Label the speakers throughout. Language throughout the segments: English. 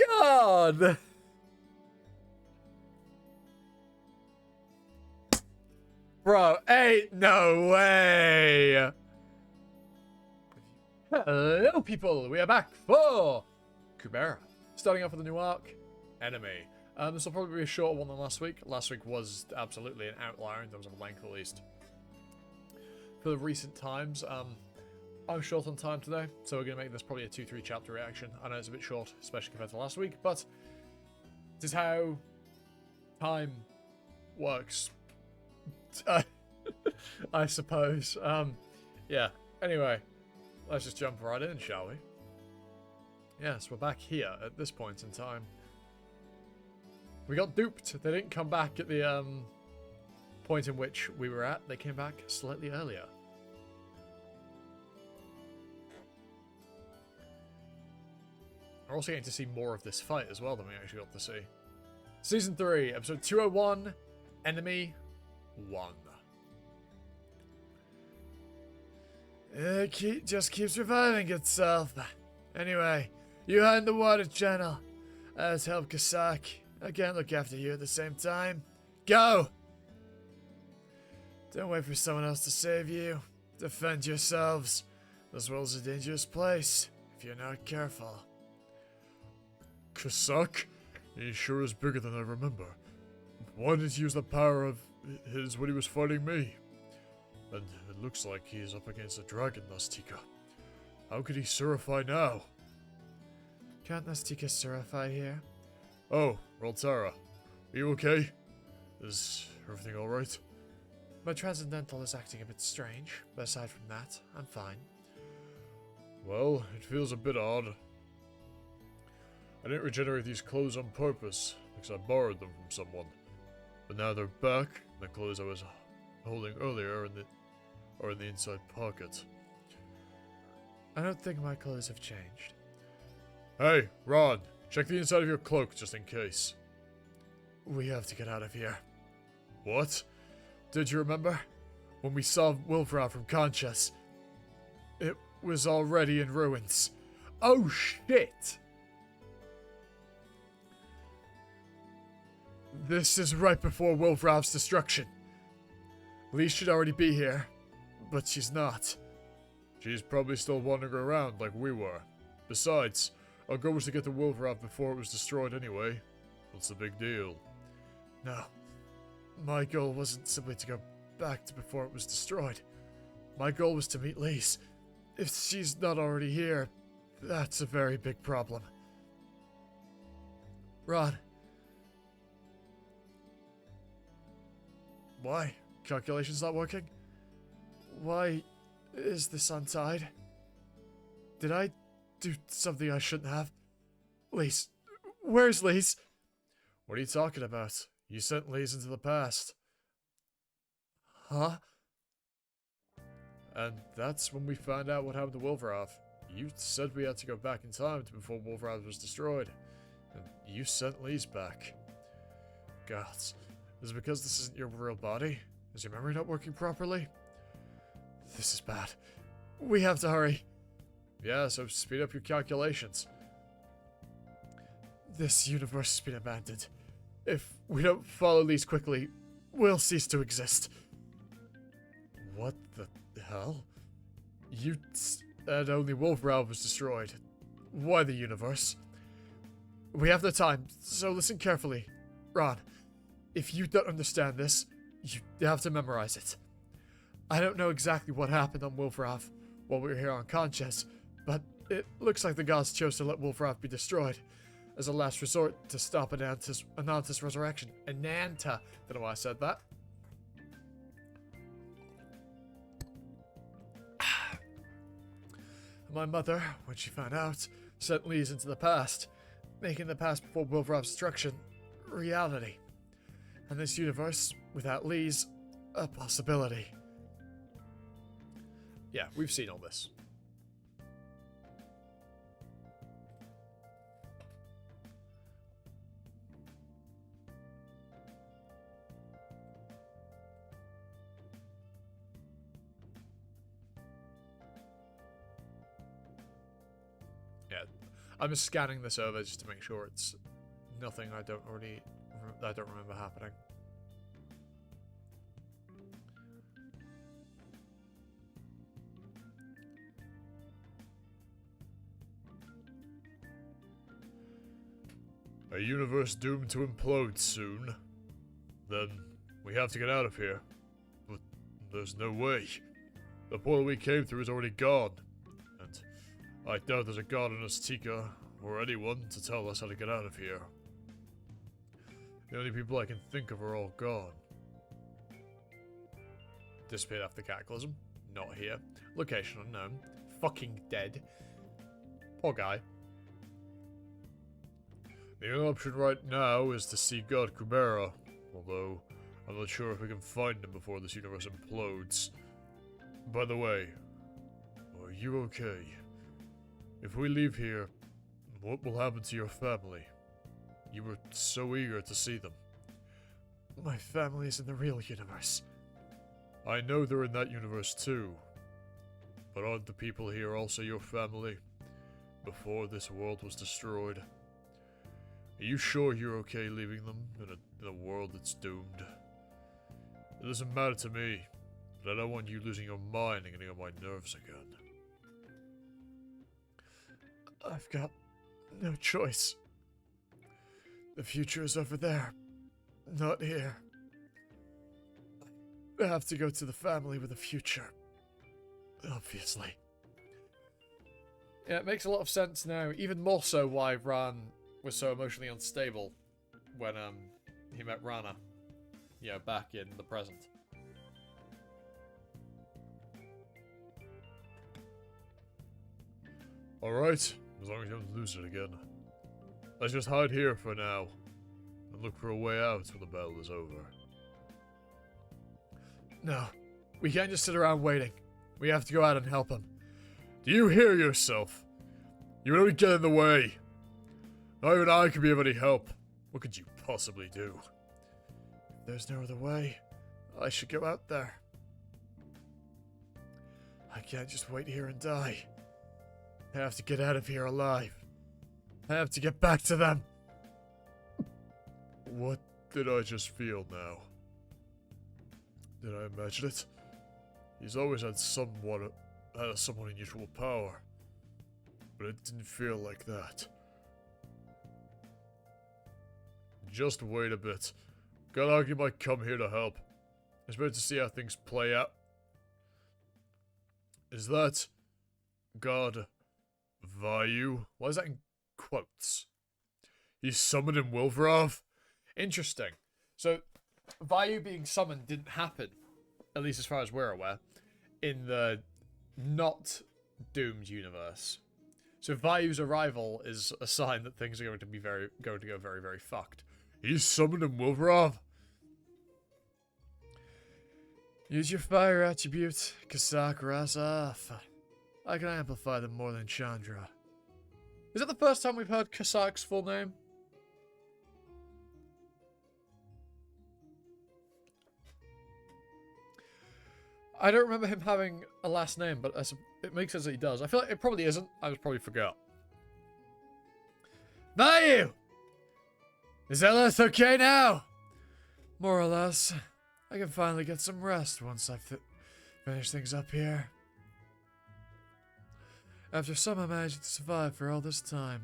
Speaker 1: god! Bro, ain't no way! Hello, people! We are back for Kubera. Starting off with a new arc, Enemy. This will probably be a shorter one than last week. Last week was absolutely an outlier in terms of length, at least. For the recent times, I'm short on time today, so we're going to make this probably a 2-3 chapter reaction. I know it's a bit short, especially compared to last week, but this is how time works. I suppose. Yeah. Anyway, let's just jump right in, shall we? Yes, we're back here at this point in time. We got duped. They didn't come back at the point in which we were at. They came back slightly earlier. We're also getting to see more of this fight as well than we actually got to see. Season 3, episode 201, Enemy 1. It just keeps reviving itself. Anyway, you hide in the water channel. Let's help Kasak. I can't look after you at the same time. Go! Don't wait for someone else to save you. Defend yourselves. This world's a dangerous place if you're not careful. Kasak? He sure is bigger than I remember. Why didn't he use the power of his when he was fighting me? And it looks like he's up against a dragon, Nastika. How could he surify now? Can't Nastika surify here? Oh, Roltara. Are you okay? Is everything alright? My transcendental is acting a bit strange, but aside from that, I'm fine. Well, it feels a bit odd. I didn't regenerate these clothes on purpose, because I borrowed them from someone. But now they're back, the clothes I was holding earlier are in the inside pocket. I don't think my clothes have changed. Hey, Ron, check the inside of your cloak just in case. We have to get out of here. What? Did you remember? When we saw Wilfra from Conchas, it was already in ruins. Oh shit! This is right before Wilfrav's destruction. Lee should already be here, but she's not. She's probably still wandering around like we were. Besides, our goal was to get to Wilfrav before it was destroyed anyway. What's the big deal? No. My goal wasn't simply to go back to before it was destroyed. My goal was to meet Lise. If she's not already here, that's a very big problem. Ron. Why? Calculations not working? Why is this untied? Did I do something I shouldn't have? Lise. Where's Lise? What are you talking about? You sent Lise into the past. Huh? And that's when we found out what happened to Wolverhampton. You said we had to go back in time to before Wolverhampton was destroyed. And you sent Lise back. Gods. Is it because this isn't your real body? Is your memory not working properly? This is bad. We have to hurry. Yeah, so speed up your calculations. This universe has been abandoned. If we don't follow these quickly, we'll cease to exist. What the hell? You said only Wolfram was destroyed. Why the universe? We have no time, so listen carefully. Ron, if you don't understand this, you have to memorize it. I don't know exactly what happened on Wolfrav while we were here on Conchas, but it looks like the gods chose to let Wolfrav be destroyed as a last resort to stop Ananta's resurrection. Ananta. Don't know why I said that. My mother, when she found out, sent Lise into the past, making the past before Wolfrav's destruction reality. And this universe, without Lise, a possibility. Yeah, we've seen all this. Yeah,
Speaker 2: I'm just scanning this over just to make sure it's nothing I don't remember happening.
Speaker 1: A universe doomed to implode soon. Then we have to get out of here. But there's no way. The portal we came through is already gone. And I doubt there's a god in Azteca, or anyone, to tell us how to get out of here. The only people I can think of are all gone.
Speaker 2: Disappeared after Cataclysm. Not here. Location unknown. Fucking dead. Poor guy.
Speaker 1: The only option right now is to see God Kubera, although I'm not sure if we can find him before this universe implodes. By the way, are you okay? If we leave here, what will happen to your family? You were so eager to see them.
Speaker 2: My family is in the real universe.
Speaker 1: I know they're in that universe too. But aren't the people here also your family? Before this world was destroyed. Are you sure you're okay leaving them in a world that's doomed? It doesn't matter to me, but I don't want you losing your mind and getting on my nerves again.
Speaker 2: I've got no choice. The future is over there, not here. I have to go to the family with a future. Obviously. Yeah, it makes a lot of sense now, even more so why Ran was so emotionally unstable when he met Rana, you know, back in the present.
Speaker 1: Alright, as long as you don't lose it again. Let's just hide here for now, and look for a way out when the battle is over.
Speaker 2: No, we can't just sit around waiting. We have to go out and help him.
Speaker 1: Do you hear yourself? You don't get in the way. Not even I can be of any help. What could you possibly do?
Speaker 2: If there's no other way, I should go out there. I can't just wait here and die. I have to get out of here alive. I have to get back to them.
Speaker 1: What did I just feel now? Did I imagine it? He's always had somewhat unusual power. But it didn't feel like that. Just wait a bit. God might come here to help. It's better to see how things play out. Is that God Vayu?
Speaker 2: Why is that in quotes?
Speaker 1: He's summoned in Wilvrov?
Speaker 2: Interesting. So, Vayu being summoned didn't happen, at least as far as we're aware, in the not doomed universe. So Vayu's arrival is a sign that things are going to go very, very fucked.
Speaker 1: He's summoned in Wilvrov?
Speaker 2: Use your fire attribute, Kasak Rasaf. I can amplify them more than Chandra. Is that the first time we've heard Kasak's full name? I don't remember him having a last name, but it makes sense that he does. I feel like it probably isn't. I just probably forgot. Vayu! Is Ellis okay now? More or less. I can finally get some rest once I finish things up here. After somehow managing to survive for all this time,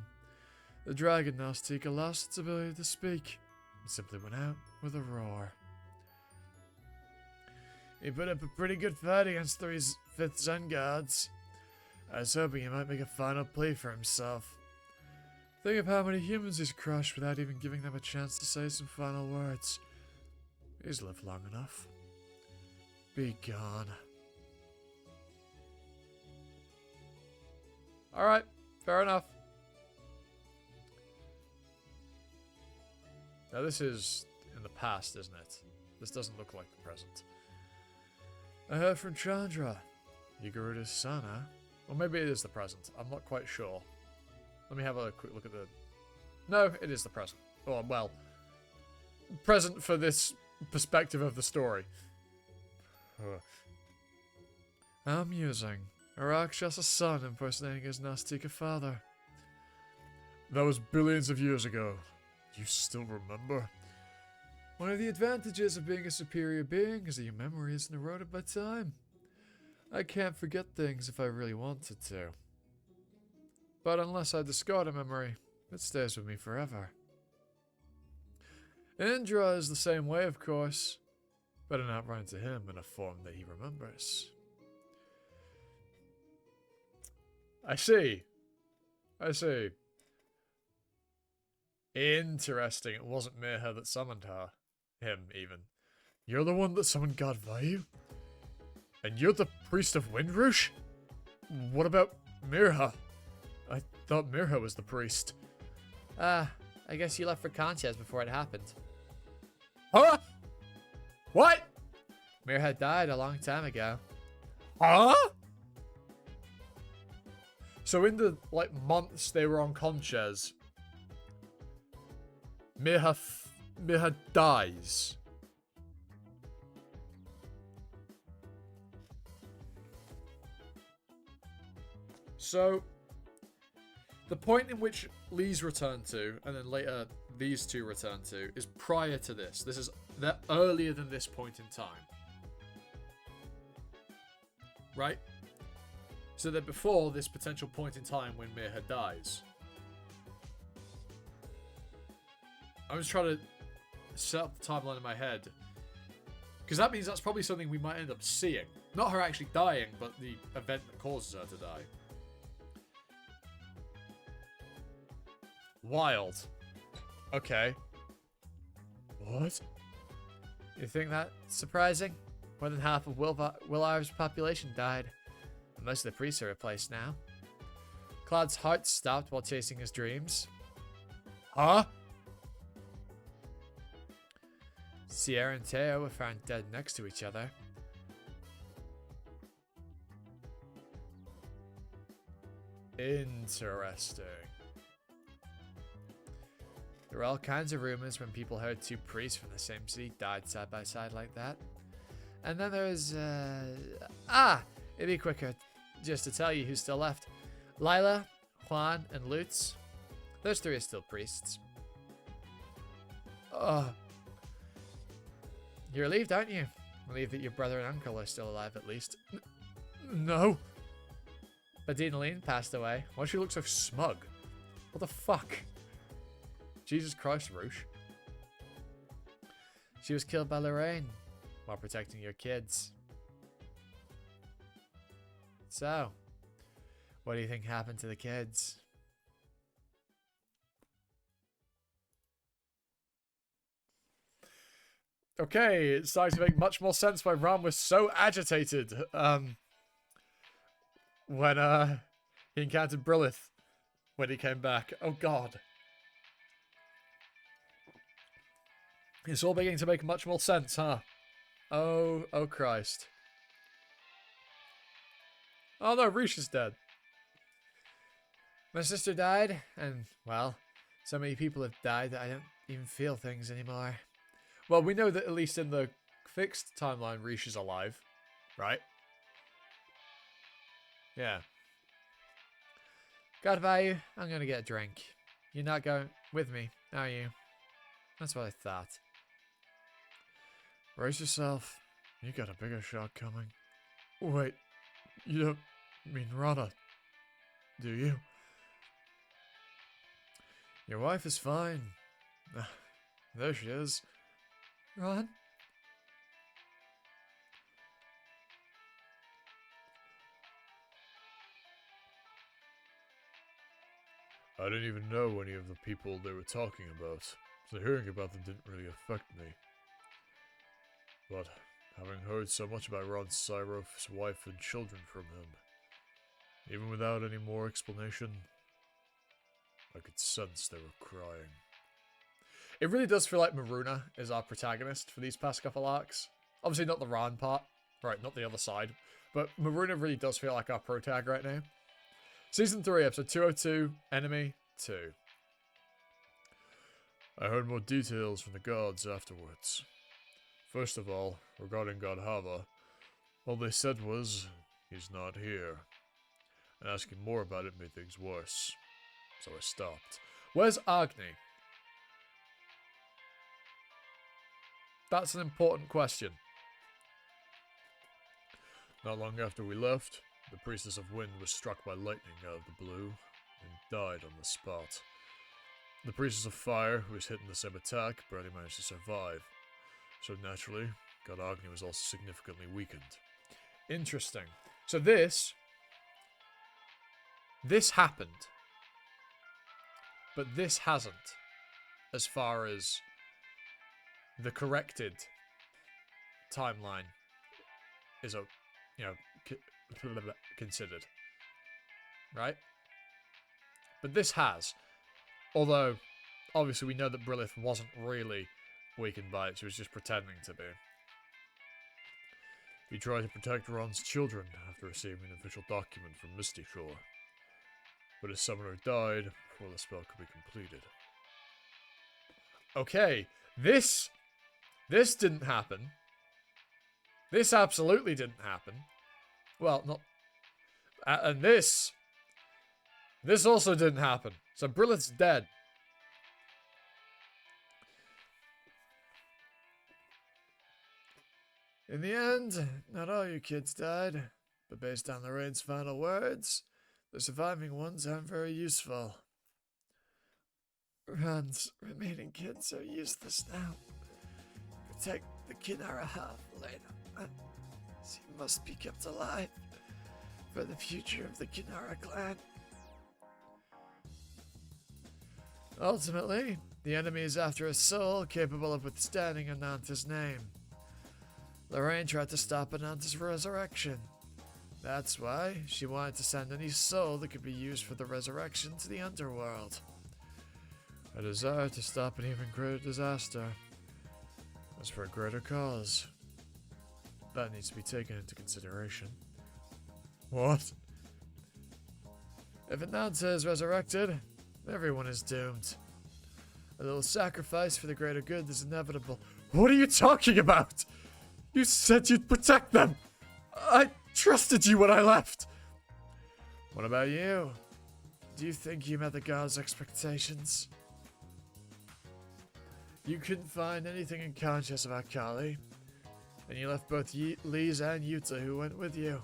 Speaker 2: the dragon Azteca lost its ability to speak and simply went out with a roar. He put up a pretty good fight against 3 5th Sun Gods. I was hoping he might make a final plea for himself. Think of how many humans he's crushed without even giving them a chance to say some final words. He's lived long enough. Be gone. Alright, fair enough. Now this is in the past, isn't it? This doesn't look like the present. I heard from Chandra. Yugaruda's son, huh? Or maybe it is the present. I'm not quite sure. Let me have a quick look at the... No, it is the present. Oh, well. Present for this perspective of the story. How amusing. A Rakshasa son impersonating his Azteca father.
Speaker 1: That was billions of years ago. You still remember?
Speaker 2: One of the advantages of being a superior being is that your memory isn't eroded by time. I can't forget things if I really wanted to. But unless I discard a memory, it stays with me forever. Indra is the same way, of course, but an outrun to him in a form that he remembers. I see. I see. Interesting. It wasn't Mirha that summoned her. Him, even.
Speaker 1: You're the one that summoned God Vayu? And you're the priest of Windrush? What about Mirha? I thought Mirha was the priest.
Speaker 3: I guess you left for Conches before it happened.
Speaker 2: Huh? What?
Speaker 3: Mirha died a long time ago.
Speaker 2: Huh? So in the, like, months they were on Conches, Mirha dies. So, the point in which Lee's returned to, and then later these two return to, is prior to this. They're earlier than this point in time. Right? So they're before this potential point in time when Mirha dies. I'm just trying to set up the timeline in my head. Because that means that's probably something we might end up seeing. Not her actually dying, but the event that causes her to die. Wild. Okay.
Speaker 1: What?
Speaker 3: You think that's surprising? More than half of Willar's population died. And most of the priests are replaced now. Claude's heart stopped while chasing his dreams.
Speaker 2: Huh?
Speaker 3: Sierra and Teo were found dead next to each other.
Speaker 2: Interesting.
Speaker 3: There were all kinds of rumors when people heard two priests from the same city died side by side like that. And then there was, it'd be quicker just to tell you who's still left. Lila, Juan, and Lutz. Those three are still priests. You're relieved, aren't you? Relieved that your brother and uncle are still alive at least.
Speaker 2: No.
Speaker 3: Badinaline passed away.
Speaker 2: Why does she look so smug? What the fuck? Jesus Christ, Roosh.
Speaker 3: She was killed by Lorraine while protecting your kids. So, what do you think happened to the kids?
Speaker 2: Okay, it's starting to make much more sense why Ram was so agitated when he encountered Brilith when he came back. Oh god. It's all beginning to make much more sense, huh? Oh Christ. Oh no, Rish is dead.
Speaker 3: My sister died, and, well, so many people have died that I don't even feel things anymore.
Speaker 2: Well, we know that at least in the fixed timeline, Rish is alive, right? Yeah.
Speaker 3: God value, I'm gonna get a drink. You're not going with me, are you? That's what I thought.
Speaker 1: Brace yourself. You got a bigger shock coming. Wait, you don't mean Rana, do you? Your wife is fine. There she is.
Speaker 3: Ron?
Speaker 1: I didn't even know any of the people they were talking about, so hearing about them didn't really affect me. But having heard so much about Ron Syroff's wife and children from him, even without any more explanation, I could sense they were crying.
Speaker 2: It really does feel like Maruna is our protagonist for these past couple arcs. Obviously not the Ran part, right, not the other side, but Maruna really does feel like our protag right now. Season 3, episode 202, Enemy 2.
Speaker 1: I heard more details from the gods afterwards. First of all, regarding God Hava, all they said was, he's not here. And asking more about it made things worse. So I stopped.
Speaker 2: Where's Agni? That's an important question.
Speaker 1: Not long after we left, the Priestess of Wind was struck by lightning out of the blue and died on the spot. The Priestess of Fire, who was hit in the same attack, barely managed to survive. So naturally, God Agni was also significantly weakened.
Speaker 2: Interesting. So this happened. But this hasn't. As far as the corrected timeline is, considered. Right? But this has. Although, obviously we know that Brilith wasn't really weakened by it. She was just pretending to be.
Speaker 1: He tried to protect Ron's children after receiving an official document from Misty Shore. But his summoner died before the spell could be completed.
Speaker 2: Okay, this didn't happen. This absolutely didn't happen. Well, not... and this also didn't happen. So Brilith's dead. In the end, not all you kids died, but based on Lorraine's final words, the surviving ones aren't very useful. Ron's remaining kids are useless now. Protect the Kinara half, Lena. She must be kept alive for the future of the Kinara clan. Ultimately, the enemy is after a soul capable of withstanding Ananta's name. Lorraine tried to stop Ananta's resurrection. That's why she wanted to send any soul that could be used for the resurrection to the underworld. A desire to stop an even greater disaster. As for a greater cause, that needs to be taken into consideration.
Speaker 1: What?
Speaker 2: If Ananta is resurrected, everyone is doomed. A little sacrifice for the greater good is inevitable.
Speaker 1: What are you talking about? You said you'd protect them! I trusted you when I left!
Speaker 2: What about you? Do you think you met the gods' expectations? You couldn't find anything unconscious about Kali, and you left both Lise and Yuta who went with you.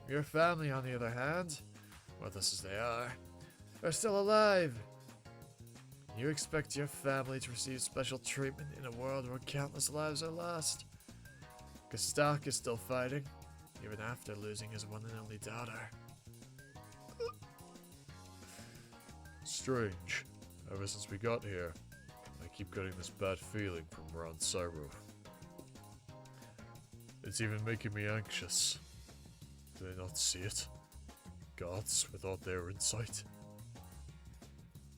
Speaker 2: Your family, on the other hand, worthless as they are still alive. You expect your family to receive special treatment in a world where countless lives are lost. Kastak is still fighting, even after losing his one and only daughter.
Speaker 1: Strange. Ever since we got here, I keep getting this bad feeling from Ron Syro. It's even making me anxious. Do they not see it? Gods without their insight?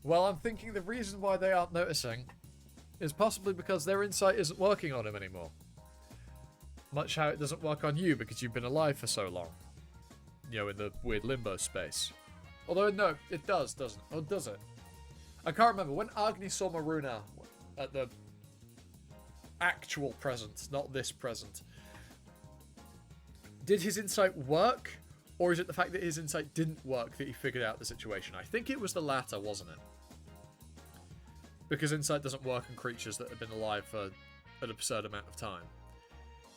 Speaker 2: Well, I'm thinking the reason why they aren't noticing is possibly because their insight isn't working on him anymore. Much how it doesn't work on you because you've been alive for so long. You know, in the weird limbo space. Although, no, it does, doesn't it? Or does it? I can't remember. When Agni saw Maruna at the actual present, not this present, did his insight work? Or is it the fact that his insight didn't work that he figured out the situation? I think it was the latter, wasn't it? Because insight doesn't work on creatures that have been alive for an absurd amount of time.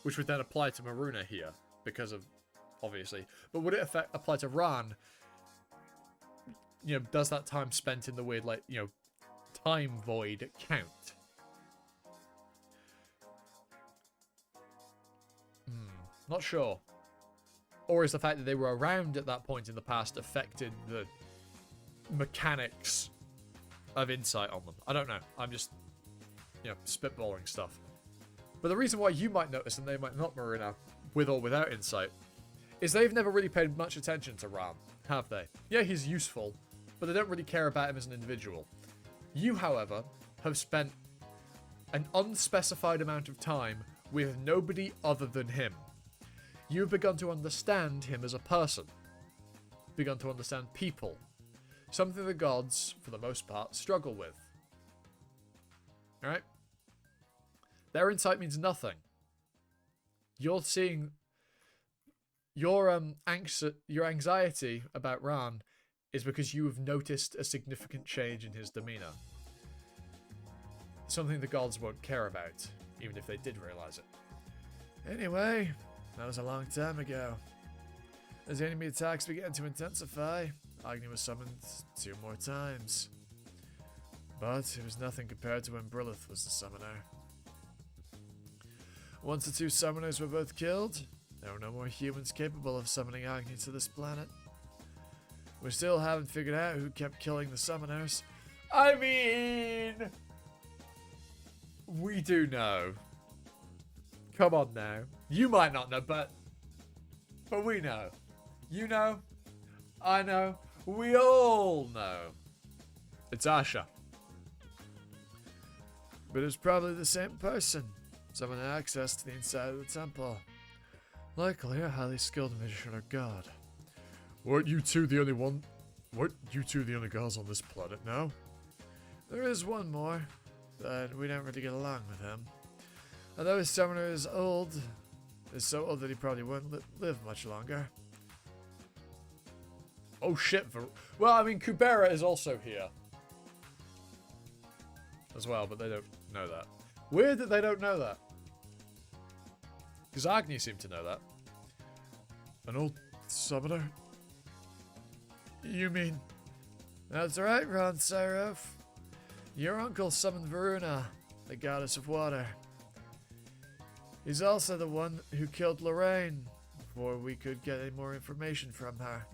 Speaker 2: Which would then apply to Maruna here, because of, obviously. But would it apply to Ran? You know, does that time spent in the weird, like, you know, time void count? Not sure. Or is the fact that they were around at that point in the past affected the mechanics of insight on them? I don't know. I'm just, you know, spitballing stuff. But the reason why you might notice and they might not, Maruna, with or without insight, is they've never really paid much attention to Ram, have they? Yeah, he's useful, but they don't really care about him as an individual. You, however, have spent an unspecified amount of time with nobody other than him. You've begun to understand him as a person. Begun to understand people. Something the gods, for the most part, struggle with. Alright? Their insight means nothing. You're seeing your anxiety about Ran is because you have noticed a significant change in his demeanor. Something the gods won't care about, even if they did realize it. Anyway, that was a long time ago. As the enemy attacks began to intensify, Agni was summoned 2 more times. But it was nothing compared to when Brilith was the summoner. Once the 2 summoners were both killed, there were no more humans capable of summoning Agni to this planet. We still haven't figured out who kept killing the summoners. I mean, we do know. Come on now. You might not know, but we know. You know. I know. We all know. It's Asha. But it's probably the same person. Someone had access to the inside of the temple. Likely a highly skilled magician or god.
Speaker 1: Weren't you two the only guys on this planet now?
Speaker 2: There is one more, but we don't really get along with him. Although his summoner is so old that he probably won't live much longer. Oh shit. Well, I mean, Kubera is also here. As well, but they don't know that. Weird that they don't know that. Because Agni seemed to know that.
Speaker 1: An old summoner? You mean...
Speaker 2: That's right, Ron Syrof. Your uncle summoned Maruna, the goddess of water. He's also the one who killed Lorraine before we could get any more information from her.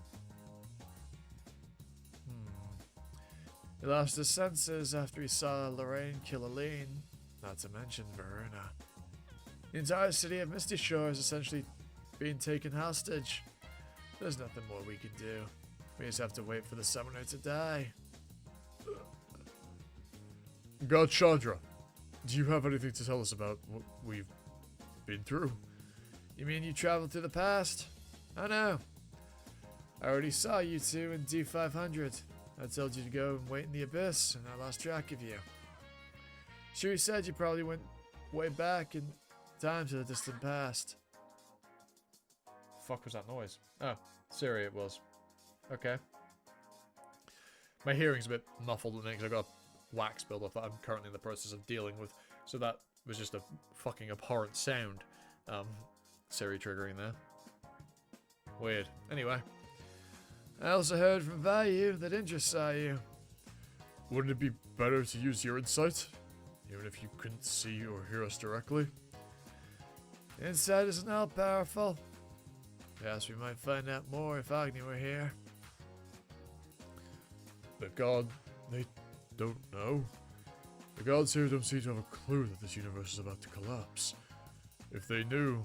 Speaker 2: He lost his senses after he saw Lorraine kill Aline, not to mention Maruna. The entire city of Misty Shore is essentially being taken hostage. There's nothing more we can do. We just have to wait for the summoner to die.
Speaker 1: God Chandra, do you have anything to tell us about what we've been through?
Speaker 2: You mean you traveled through the past? I know. I already saw you two in D500. I told you to go and wait in the abyss, and I lost track of you. Shuri said you probably went way back in time to the distant past.
Speaker 3: Fuck was that noise? Oh, Siri it was. Okay. My hearing's a bit muffled at the minute because I've got a wax buildup that I'm currently in the process of dealing with. So that was just a fucking abhorrent sound. Siri triggering there. Weird. Anyway.
Speaker 2: I also heard from Vayu that Indra saw you.
Speaker 1: Wouldn't it be better to use your insight? Even if you couldn't see or hear us directly?
Speaker 2: Insight isn't all powerful. Perhaps we might find out more if Agni were here.
Speaker 1: The god, they don't know. The gods here don't seem to have a clue that this universe is about to collapse. If they knew,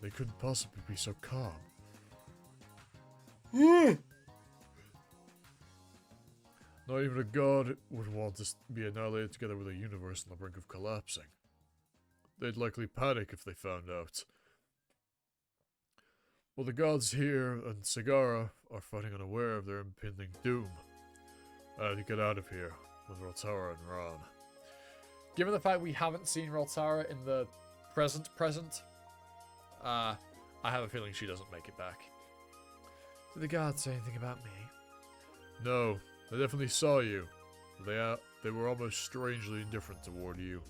Speaker 1: they couldn't possibly be so calm. Not even a god would want to be annihilated together with a universe on the brink of collapsing. They'd likely panic if they found out. Well, the gods here and Sagara are fighting unaware of their impending doom. I had to get out of here with Rotara and Ran.
Speaker 2: Given the fact we haven't seen Rotara in the present, I have a feeling she doesn't make it back. Did the gods say anything about me?
Speaker 1: No, they definitely saw you. They were almost strangely indifferent toward you.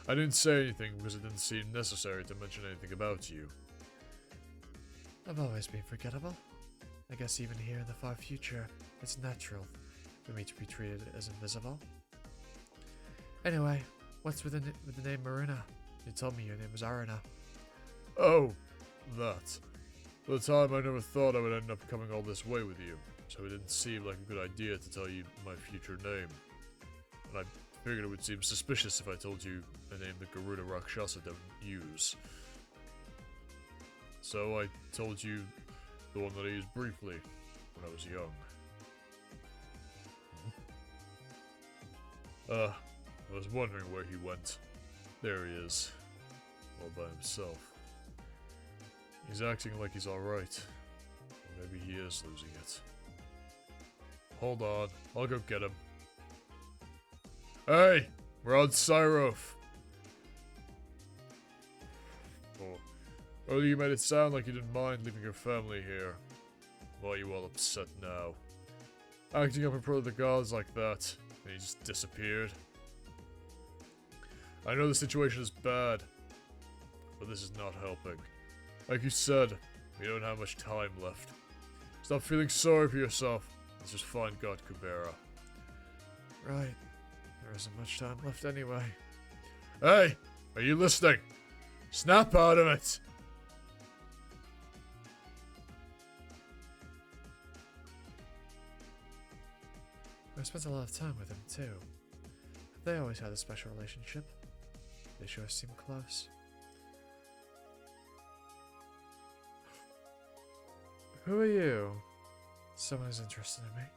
Speaker 1: I didn't say anything because it didn't seem necessary to mention anything about you.
Speaker 2: I've always been forgettable. I guess even here in the far future, it's natural for me to be treated as invisible. Anyway, what's with the name Maruna? You told me your name was Aruna.
Speaker 1: Oh, that. At the time, I never thought I would end up coming all this way with you, so it didn't seem like a good idea to tell you my future name. And I figured it would seem suspicious if I told you a name that Garuda Rakshasa don't use. So I told you the one that I used briefly when I was young. I was wondering where he went. There he is, all by himself. He's acting like he's alright. Or maybe he is losing it. Hold on, I'll go get him. Hey, we're on Syrof. Oh, earlier you made it sound like you didn't mind leaving your family here. Why are you all upset now? Acting up in front of the gods like that, and he just disappeared. I know the situation is bad, but this is not helping. Like you said, we don't have much time left. Stop feeling sorry for yourself. Let's just find God Kubera.
Speaker 3: Right. There isn't much time left anyway.
Speaker 1: Hey! Are you listening? Snap out of it!
Speaker 3: I spent a lot of time with him too. They always had a special relationship. They sure seem close. Who are you? Someone who's interested in me.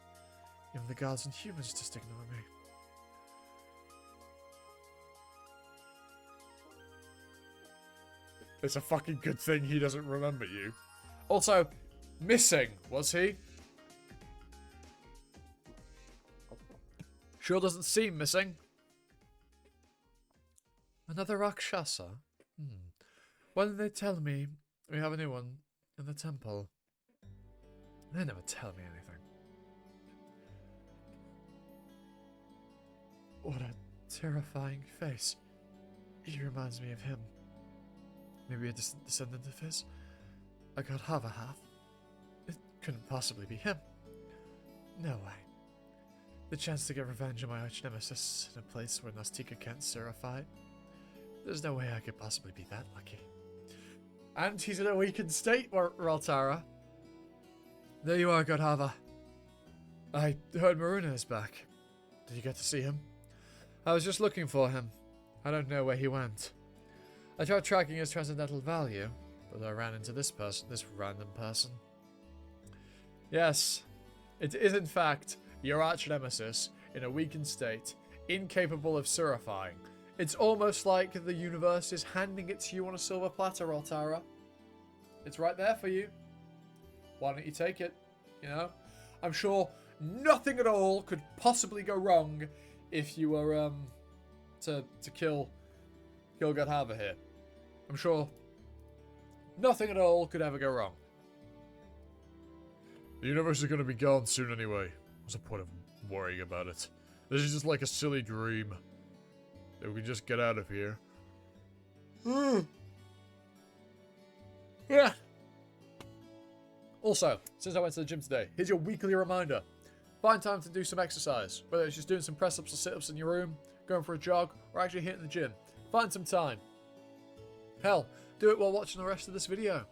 Speaker 3: Even the gods and humans just ignore me.
Speaker 1: It's a fucking good thing he doesn't remember you.
Speaker 2: Also, missing, was he? Sure doesn't seem missing.
Speaker 3: Another Rakshasa? Why didn't they tell me we have a new one in the temple? They never tell me anything. What a terrifying face. He reminds me of him. Maybe a distant descendant of his? A Godhava half? It couldn't possibly be him. No way. The chance to get revenge on my arch nemesis in a place where Nastika can't certify. There's no way I could possibly be that lucky.
Speaker 2: And he's in a weakened state, Raltara.
Speaker 3: There you are, Godhava. I heard Maruna is back. Did you get to see him? I was just looking for him. I don't know where he went. I tried tracking his transcendental value, but I ran into this random person.
Speaker 2: Yes, it is in fact your arch nemesis in a weakened state, incapable of certifying. It's almost like the universe is handing it to you on a silver platter, Raltara. It's right there for you. Why don't you take it? You know? I'm sure nothing at all could possibly go wrong if you were, to kill Godhava here. I'm sure nothing at all could ever go wrong.
Speaker 1: The universe is going to be gone soon anyway. What's the point of worrying about it? This is just like a silly dream. If we can just get out of here.
Speaker 2: Yeah. Also, since I went to the gym today, here's your weekly reminder. Find time to do some exercise. Whether it's just doing some press-ups or sit-ups in your room, going for a jog, or actually hitting the gym. Find some time. Hell, do it while watching the rest of this video.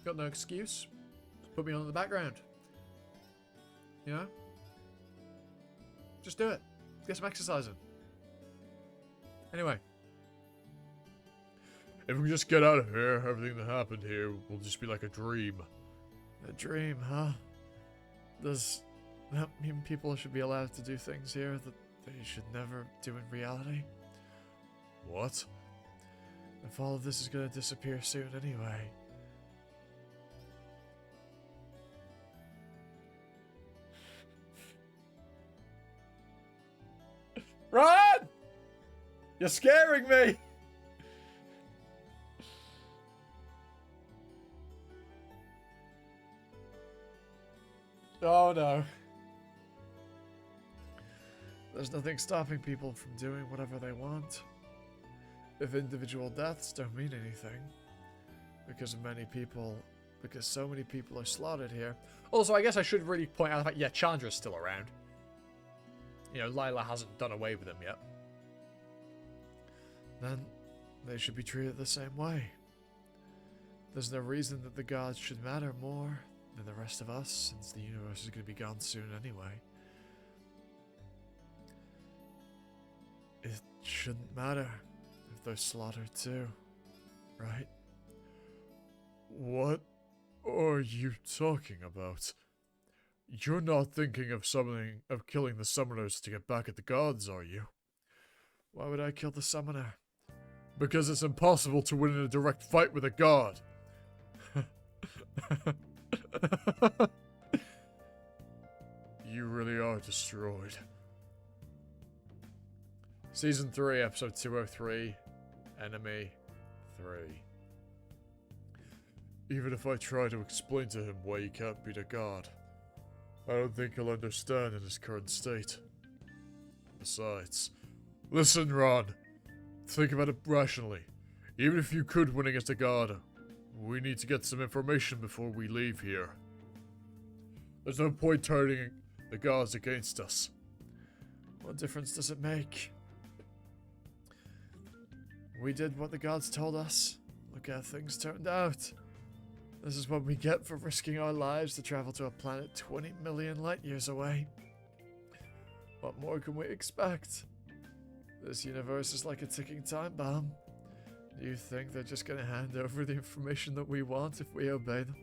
Speaker 2: Got no excuse. Just put me on in the background. You know? Just do it. Get some exercise in. Anyway.
Speaker 1: If we can just get out of here, everything that happened here will just be like a dream.
Speaker 3: A dream, huh? Does that mean people should be allowed to do things here that they should never do in reality?
Speaker 1: What?
Speaker 3: If all of this is gonna disappear soon anyway.
Speaker 2: Run! You're scaring me! Oh no.
Speaker 3: There's nothing stopping people from doing whatever they want. If individual deaths don't mean anything, because so many people are slaughtered here.
Speaker 2: Also, I guess I should really point out the fact, yeah, Chandra's still around. You know, Lila hasn't done away with him yet.
Speaker 3: Then they should be treated the same way. There's no reason that the gods should matter more than the rest of us, since the universe is going to be gone soon anyway. It shouldn't matter if they're slaughtered too, right?
Speaker 1: What are you talking about? You're not thinking of killing the summoners to get back at the gods, are you?
Speaker 3: Why would I kill the summoner?
Speaker 1: Because it's impossible to win in a direct fight with a god. You really are destroyed.
Speaker 2: Season 3, episode 203, Enemy 3.
Speaker 1: even if I try to explain to him why he can't beat a god, I don't think he'll understand in his current state. Besides, listen, Ron. Think about it rationally. Even if you could win against a god, we need to get some information before we leave here. There's no point turning the gods against us.
Speaker 3: What difference does it make? We did what the gods told us. Look how things turned out. This is what we get for risking our lives to travel to a planet 20 million light years away. What more can we expect? This universe is like a ticking time bomb. Do you think they're just gonna hand over the information that we want if we obey them?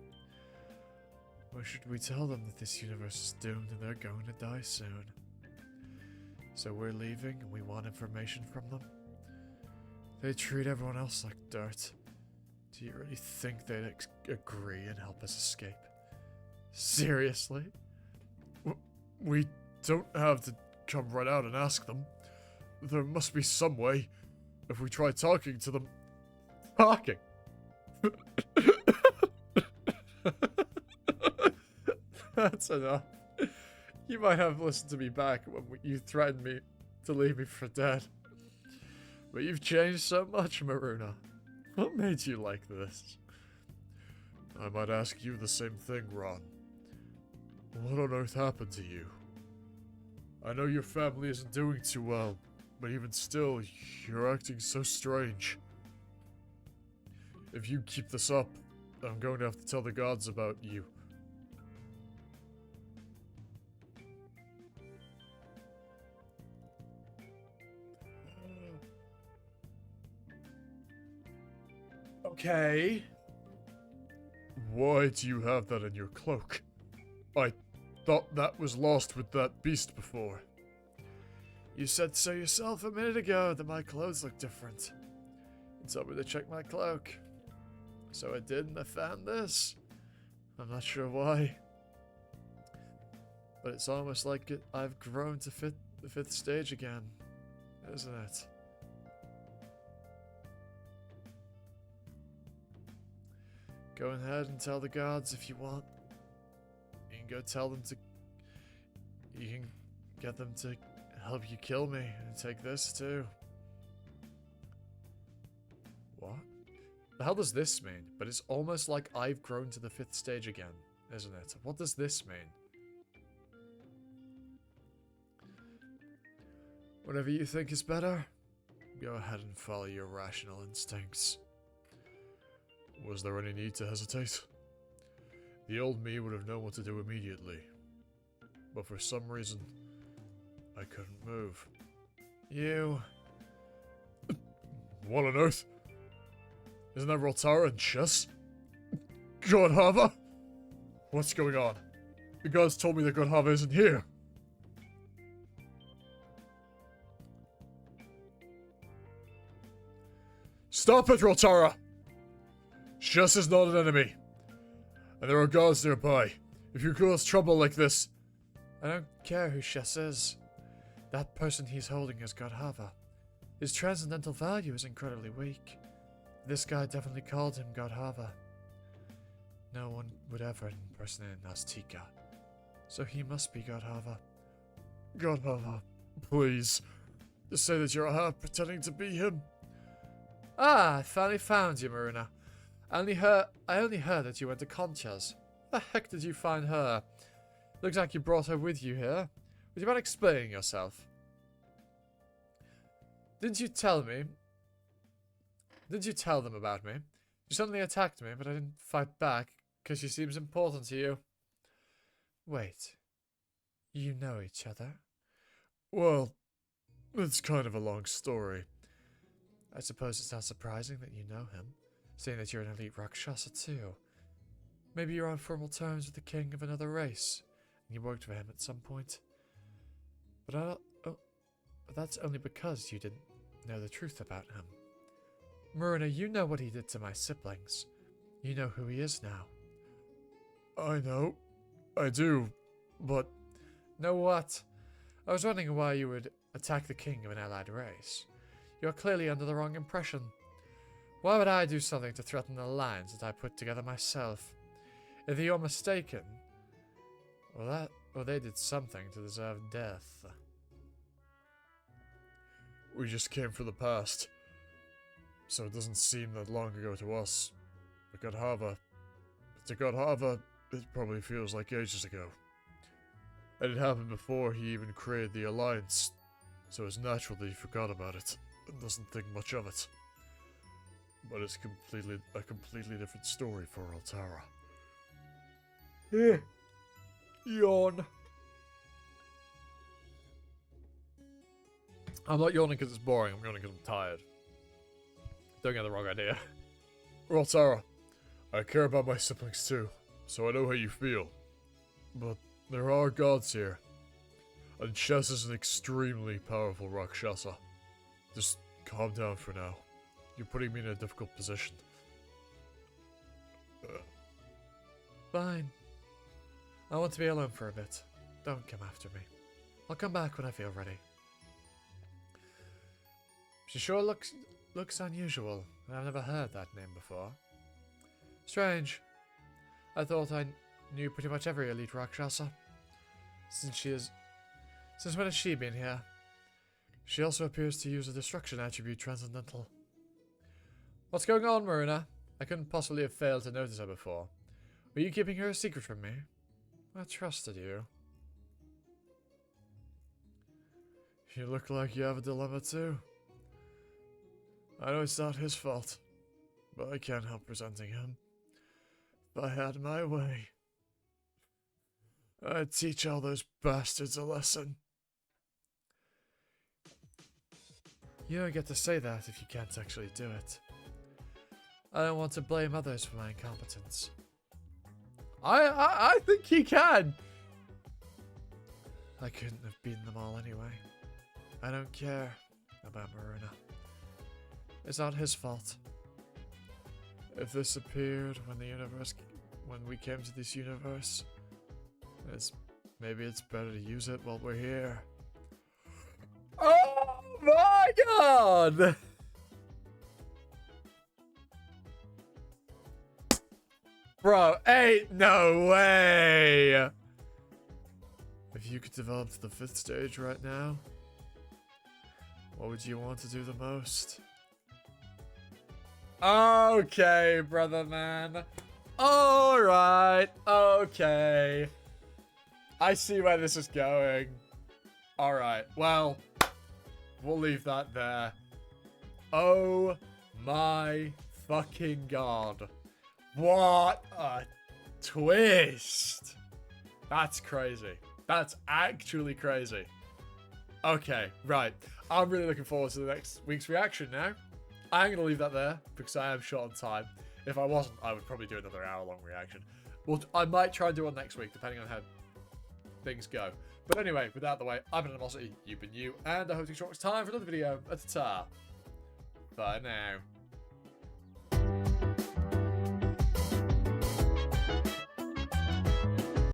Speaker 3: Or should we tell them that this universe is doomed and they're going to die soon? So we're leaving and we want information from them? They treat everyone else like dirt. Do you really think they'd agree and help us escape? Seriously?
Speaker 1: We don't have to come right out and ask them. There must be some way. If we try talking to them...
Speaker 3: Talking? That's enough. You might have listened to me back when you threatened me to leave me for dead. But you've changed so much, Maruna. What made you like this?
Speaker 1: I might ask you the same thing, Ron. What on earth happened to you? I know your family isn't doing too well, but even still, you're acting so strange. If you keep this up, I'm going to have to tell the gods about you.
Speaker 3: Okay.
Speaker 1: Why do you have that in your cloak? I thought that was lost with that beast before.
Speaker 3: You said so yourself a minute ago that my clothes look different. You told me to check my cloak. So I did, and I found this. I'm not sure why. But it's almost like I've grown to fit the 5th stage again, isn't it? Go ahead and tell the gods if you want. You can go tell them to... You can get them to help you kill me and take this too. What? The hell does this mean? But it's almost like I've grown to the 5th stage again, isn't it? What does this mean? Whatever you think is better, go ahead and follow your rational instincts.
Speaker 1: Was there any need to hesitate? The old me would have known what to do immediately. But for some reason, I couldn't move.
Speaker 3: You...
Speaker 1: What on earth? Isn't that Rotara and Chess? God Hava? What's going on? The gods told me that God Hava isn't here. Stop it, Rotara! Chess is not an enemy. And there are gods nearby. If you cause trouble like this...
Speaker 3: I don't care who Chess is. That person he's holding is God Hava. His transcendental value is incredibly weak. This guy definitely called him God Hava. No one would ever impersonate Naztica. So he must be God Hava.
Speaker 1: God Hava, please. Just say that you're half pretending to be him.
Speaker 3: Ah, I finally found you, Maruna. I only heard that you went to Concha's. Where the heck did you find her? Looks like you brought her with you here. Would you mind explaining yourself? Didn't you tell them about me? You suddenly attacked me, but I didn't fight back, because she seems important to you. Wait. You know each other?
Speaker 1: Well, it's kind of a long story.
Speaker 3: I suppose it's not surprising that you know him, seeing that you're an elite Rakshasa too. Maybe you're on formal terms with the king of another race, and you worked for him at some point. But that's only because you didn't know the truth about him. Maruna, you know what he did to my siblings. You know who he is now.
Speaker 1: I know. I do. But...
Speaker 3: Know what? I was wondering why you would attack the king of an allied race. You're clearly under the wrong impression. Why would I do something to threaten the alliance that I put together myself? If you're mistaken, or they did something to deserve death.
Speaker 1: We just came from the past, so it doesn't seem that long ago to us. But to Godhava, it probably feels like ages ago. And it happened before he even created the Alliance, so it's natural that he forgot about it and doesn't think much of it. But it's a completely different story for Altara.
Speaker 3: Yawn.
Speaker 2: I'm not yawning because it's boring, I'm yawning because I'm tired. Don't get the wrong idea.
Speaker 1: Altara, I care about my siblings too, so I know how you feel. But there are gods here. And Chess is an extremely powerful Rakshasa. Just calm down for now. You're putting me in a difficult position.
Speaker 3: Fine. I want to be alone for a bit. Don't come after me. I'll come back when I feel ready. She sure looks unusual. I've never heard that name before. Strange. I thought I knew pretty much every elite Rakshasa. Since when has she been here? She also appears to use a destruction attribute transcendental. What's going on, Maruna? I couldn't possibly have failed to notice her before. Were you keeping her a secret from me? I trusted you.
Speaker 1: You look like you have a dilemma too. I know it's not his fault, but I can't help resenting him. If I had my way, I'd teach all those bastards a lesson.
Speaker 3: You don't get to say that if you can't actually do it. I don't want to blame others for my incompetence.
Speaker 2: I think he can.
Speaker 3: I couldn't have beaten them all anyway. I don't care about Maruna. It's not his fault.
Speaker 1: If this appeared when we came to this universe, maybe it's better to use it while we're here.
Speaker 2: Oh my god! Bro, ain't no way!
Speaker 1: If you could develop to the 5th stage right now, what would you want to do the most?
Speaker 2: Okay, brother man. Alright, okay. I see where this is going. Alright, well, we'll leave that there. Oh my fucking god. What a twist. That's crazy. That's actually crazy. Okay, right. I'm really looking forward to the next week's reaction now. I'm going to leave that there because I am short on time. If I wasn't, I would probably do another hour-long reaction. Well, I might try and do one next week, depending on how things go. But anyway, with that out of the way, I've been Animosity, you've been you, and I hope it's time for another video at the top. Bye now.